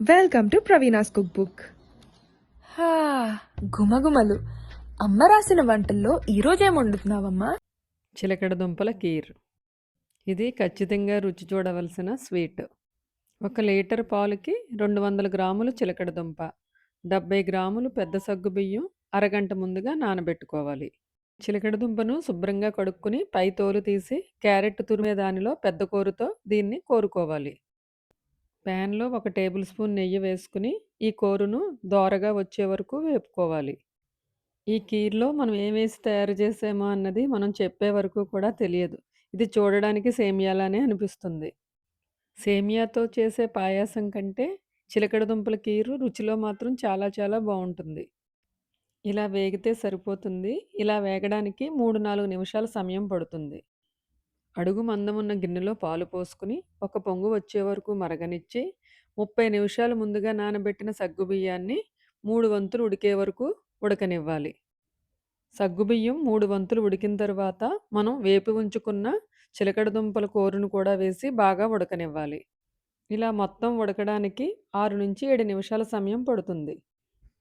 Welcome to Praveena's cook book. హా, గుమగుమలు. అమ్మ రాసిన వంటల్లో ఈరోజు ఏం వండుతున్నావమ్మా? చిలకడ దుంపల కీర్. ఇది ఖచ్చితంగా రుచి చూడవలసిన స్వీట్. 1 లీటర్ పాలుకి 200 గ్రాములు చిలకడ దుంప, 70 గ్రాములు పెద్ద సగ్గు బియ్యం అరగంట ముందుగా నానబెట్టుకోవాలి. చిలకడ దుంపను శుభ్రంగా కడుక్కుని పై తోలు తీసి క్యారెట్ తురిమే దానిలో పెద్ద కోరుతో దీన్ని కోరుకోవాలి. ప్యాన్లో 1 టేబుల్ స్పూన్ నెయ్యి వేసుకుని ఈ కోరును దోరగా వచ్చే వరకు వేపుకోవాలి. ఈ కీర్‌లో మనం ఏమేసి తయారు చేసామో అన్నది మనం చెప్పే వరకు కూడా తెలియదు. ఇది చూడడానికి సేమియాలానే అనిపిస్తుంది. సేమియాతో చేసే పాయాసం కంటే చిలకడ దుంపల కీరు రుచిలో మాత్రం చాలా చాలా బావుంటుంది. ఇలా వేగితే సరిపోతుంది. ఇలా వేగడానికి 3, 4 నిమిషాల సమయం పడుతుంది. అడుగు మందమున్న గిన్నెలో పాలు పోసుకుని ఒక పొంగు వచ్చే వరకు మరగనిచ్చి 30 నిమిషాలు ముందుగా నానబెట్టిన సగ్గుబియ్యాన్ని 3 వంతులు ఉడికే వరకు ఉడకనివ్వాలి. సగ్గుబియ్యం 3 వంతులు ఉడికిన తర్వాత మనం వేపి ఉంచుకున్న చిలకడ దుంపల కూరను కూడా వేసి బాగా ఉడకనివ్వాలి. ఇలా మొత్తం ఉడకడానికి 6-7 నిమిషాల సమయం పడుతుంది.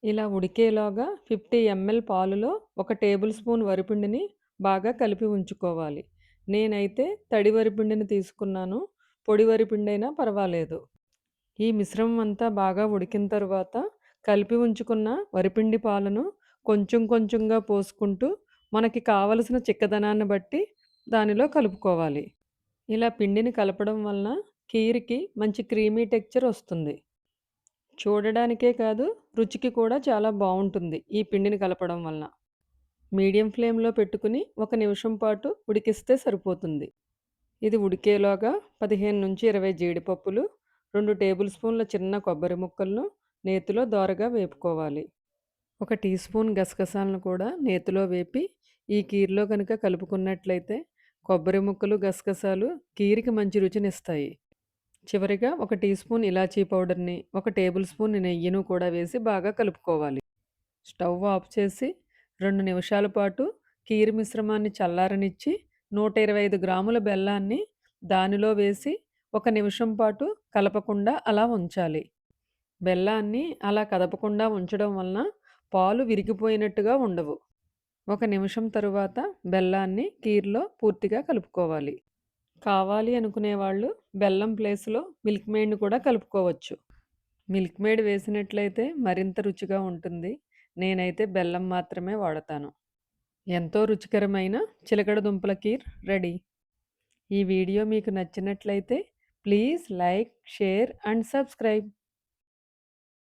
ఇలా ఉడికేలోగా 50 ml పాలులో 1 టేబుల్ స్పూన్ వరిపిండిని బాగా కలిపి ఉంచుకోవాలి. నేనైతే తడి వరిపిండిని తీసుకున్నాను. పొడి వరిపిండైనా పర్వాలేదు. ఈ మిశ్రమం అంతా బాగా ఉడికిన తరువాత కలిపి ఉంచుకున్న వరిపిండి పాలను కొంచెం కొంచెంగా పోసుకుంటూ మనకి కావలసిన చిక్కదనాన్ని బట్టి దానిలో కలుపుకోవాలి. ఇలా పిండిని కలపడం వలన కీర్‌కి మంచి క్రీమీ టెక్స్చర్ వస్తుంది. చూడడానికే కాదు, రుచికి కూడా చాలా బావుంటుంది ఈ పిండిని కలపడం వలన. మీడియం ఫ్లేమ్‌లో పెట్టుకుని 1 నిమిషం పాటు ఉడికిస్తే సరిపోతుంది. ఇది ఉడికేలోగా 15-20 జీడిపప్పులు, 2 టేబుల్ స్పూన్ల చిన్న కొబ్బరి ముక్కలను నేతిలో దోరగా వేపుకోవాలి. 1 టీ స్పూన్ గసగసాలను కూడా నేతిలో వేపి ఈ కీర్‌లో కనుక కలుపుకున్నట్లయితే కొబ్బరి ముక్కలు, గసగసాలు కీర్‌కి మంచి రుచినిస్తాయి. చివరిగా 1 టీ స్పూన్ ఇలాచీ పౌడర్‌ని, 1 టేబుల్ స్పూన్ నెయ్యిను కూడా వేసి బాగా కలుపుకోవాలి. స్టవ్ ఆఫ్ చేసి 2 నిమిషాల పాటు కీర్ మిశ్రమాన్ని చల్లారనిచ్చి 125 గ్రాముల బెల్లాన్ని దానిలో వేసి 1 నిమిషం పాటు కలపకుండా అలా ఉంచాలి. బెల్లాన్ని అలా కదపకుండా ఉంచడం వలన పాలు విరిగిపోయినట్టుగా ఉండవు. 1 నిమిషం తరువాత బెల్లాన్ని కీర్‌లో పూర్తిగా కలుపుకోవాలి. కావాలి అనుకునేవాళ్ళు బెల్లం ప్లేస్‌లో మిల్క్ మేడ్‌ని కూడా కలుపుకోవచ్చు. మిల్క్ మేడ్ వేసినట్లయితే మరింత రుచిగా ఉంటుంది. నేనైతే బెల్లం మాత్రమే వాడతాను. ఎంతో రుచికరమైన చిలకడ దుంపల కీర్ రెడీ. ఈ వీడియో మీకు నచ్చినట్లయితే please like, share and subscribe.